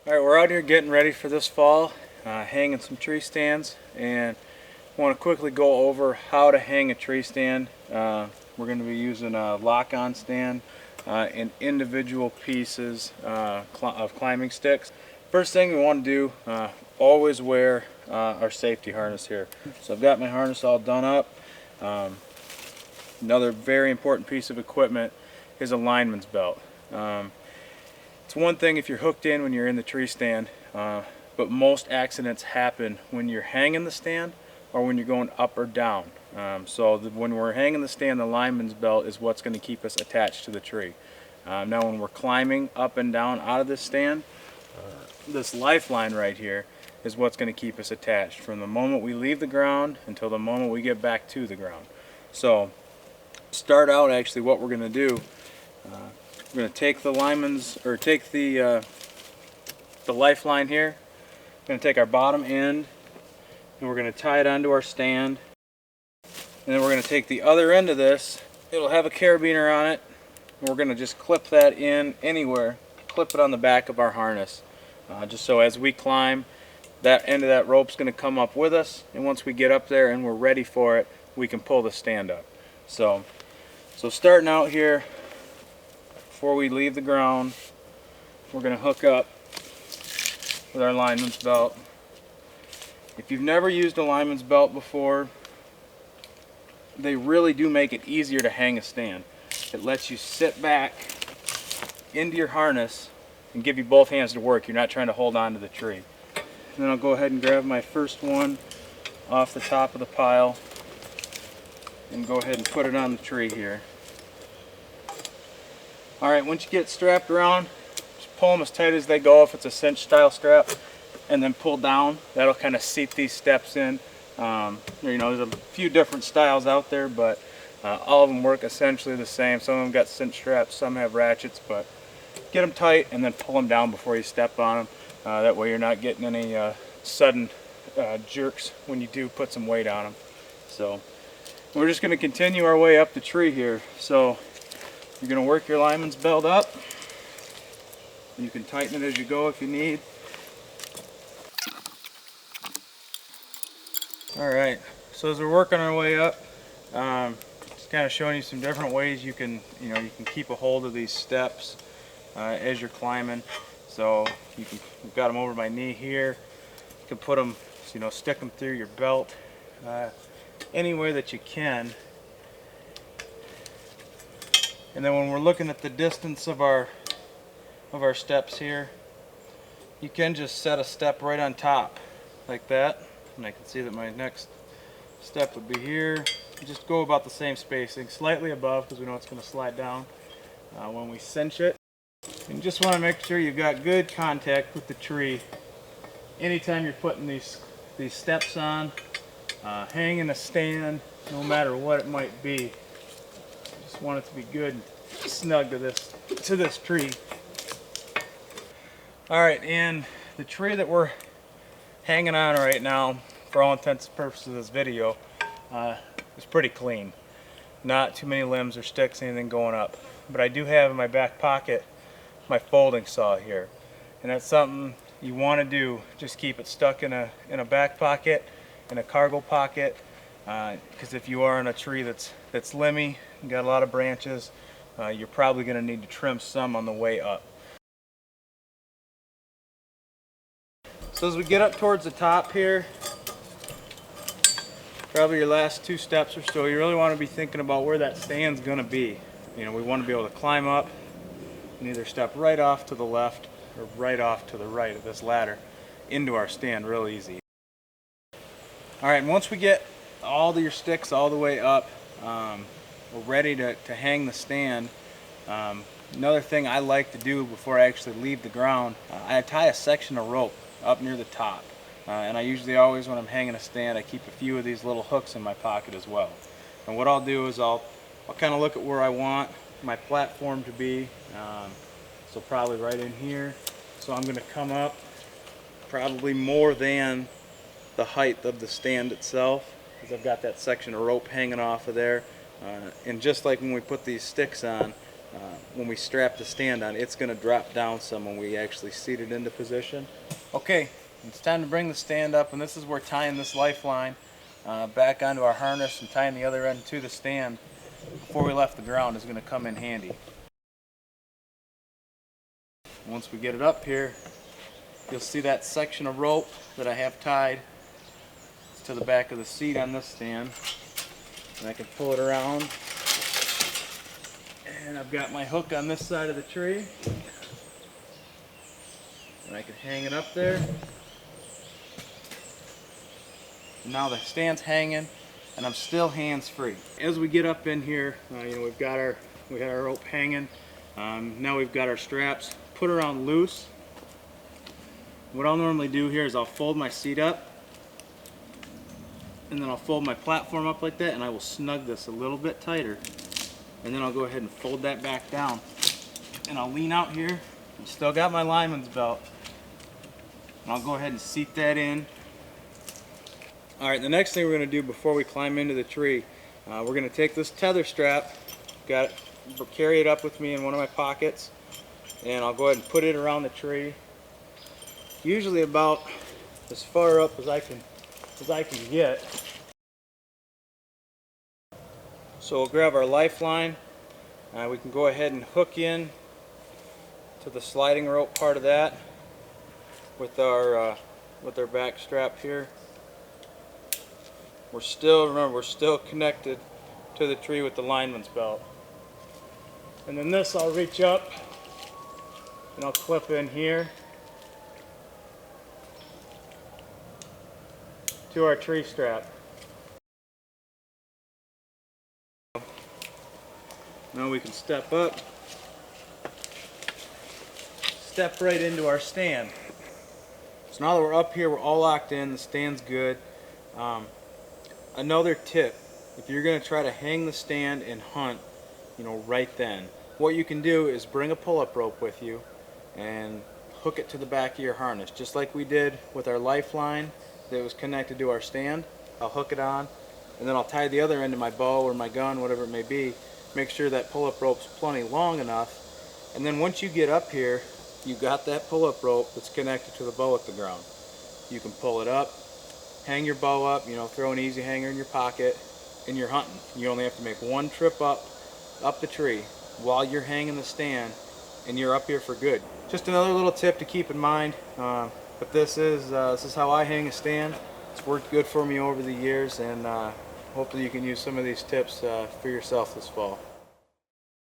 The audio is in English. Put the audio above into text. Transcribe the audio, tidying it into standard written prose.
Alright, we're out here getting ready for this fall, hanging some tree stands, and I want to quickly go over how to hang a tree stand. We're going to be using a lock-on stand and individual pieces of climbing sticks. First thing we want to do, always wear our safety harness here. So I've got my harness all done up. Another very important piece of equipment is a lineman's belt. It's one thing if you're hooked in when you're in the tree stand, but most accidents happen when you're hanging the stand or when you're going up or down. When we're hanging the stand, the lineman's belt is what's going to keep us attached to the tree. Now when we're climbing up and down out of this stand, this lifeline right here is what's going to keep us attached from the moment we leave the ground until the moment we get back to the ground. So start out, actually what we're going to do, we're going to take the the lifeline here. We're going to take our bottom end and we're going to tie it onto our stand. And then we're going to take the other end of this. It'll have a carabiner on it. And we're going to just clip that in anywhere. Clip it on the back of our harness. Just so as we climb, that end of that rope's going to come up with us. And once we get up there and we're ready for it, we can pull the stand up. So starting out here, before we leave the ground, we're going to hook up with our lineman's belt. If you've never used a lineman's belt before, they really do make it easier to hang a stand. It lets you sit back into your harness and give you both hands to work. You're not trying to hold on to the tree. And then I'll go ahead and grab my first one off the top of the pile and go ahead and put it on the tree here. Alright, once you get strapped around, just pull them as tight as they go if it's a cinch style strap, and then pull down. That'll kind of seat these steps in. There's a few different styles out there, but all of them work essentially the same. Some of them got cinch straps, some have ratchets, but get them tight and then pull them down before you step on them. That way you're not getting any sudden jerks when you do put some weight on them. So we're just going to continue our way up the tree here. So you're going to work your lineman's belt up. You can tighten it as you go if you need. Alright, so as we're working our way up, just kind of showing you some different ways you can keep a hold of these steps as you're climbing. So you've got them over my knee here. You can put them, stick them through your belt, anywhere that you can. And then when we're looking at the distance of our steps here, you can just set a step right on top like that. And I can see that my next step would be here. Just go about the same spacing, slightly above, because we know it's going to slide down when we cinch it. And you just want to make sure you've got good contact with the tree anytime you're putting these steps on, hanging a stand, no matter what it might be. Just want it to be good and snug to this tree. Alright, and the tree that we're hanging on right now, for all intents and purposes of this video, is pretty clean. Not too many limbs or sticks, anything going up. But I do have in my back pocket my folding saw here. And that's something you want to do. Just keep it stuck in a back pocket, in a cargo pocket. Because if you are in a tree that's limby, got a lot of branches, you're probably going to need to trim some on the way up. So as we get up towards the top here, probably your last two steps or so, you really want to be thinking about where that stand's going to be. We want to be able to climb up and either step right off to the left or right off to the right of this ladder into our stand real easy. Alright, and once we get all of your sticks all the way up, we're ready to hang the stand. Another thing I like to do before I actually leave the ground, I tie a section of rope up near the top. And I usually always, when I'm hanging a stand, I keep a few of these little hooks in my pocket as well. And what I'll do is I'll kind of look at where I want my platform to be. So probably right in here. So I'm going to come up probably more than the height of the stand itself, because I've got that section of rope hanging off of there. And just like when we put these sticks on, when we strap the stand on, it's going to drop down some when we actually seat it into position. Okay, it's time to bring the stand up, and this is where tying this lifeline back onto our harness and tying the other end to the stand before we left the ground is going to come in handy. Once we get it up here, you'll see that section of rope that I have tied to the back of the seat on this stand, and I can pull it around, and I've got my hook on this side of the tree, and I can hang it up there. Now the stand's hanging and I'm still hands-free. As we get up in here, we got our rope hanging. Now we've got our straps put around loose. What I'll normally do here is I'll fold my seat up, and then I'll fold my platform up like that, and I will snug this a little bit tighter, and then I'll go ahead and fold that back down, and I'll lean out here. I've still got my lineman's belt, and I'll go ahead and seat that in. Alright, the next thing we're going to do before we climb into the tree, we're going to take this tether strap, carry it up with me in one of my pockets, and I'll go ahead and put it around the tree, usually about as far up as I can get. So we'll grab our lifeline. We can go ahead and hook in to the sliding rope part of that with our back strap here. Remember, we're still connected to the tree with the lineman's belt. And then this, I'll reach up and I'll clip in here to our tree strap. Now we can step up, step right into our stand. So now that we're up here, we're all locked in, the stand's good. Another tip, if you're going to try to hang the stand and hunt, right then, what you can do is bring a pull-up rope with you and hook it to the back of your harness, just like we did with our lifeline that was connected to our stand. I'll hook it on, and then I'll tie the other end to my bow or my gun, whatever it may be. Make sure that pull-up rope's plenty long enough, and then once you get up here, you got that pull-up rope that's connected to the bow at the ground. You can pull it up, hang your bow up, throw an easy hanger in your pocket, and you're hunting. You only have to make one trip up the tree while you're hanging the stand, and you're up here for good. Just another little tip to keep in mind, but this is how I hang a stand. It's worked good for me over the years, and hopefully you can use some of these tips for yourself this fall.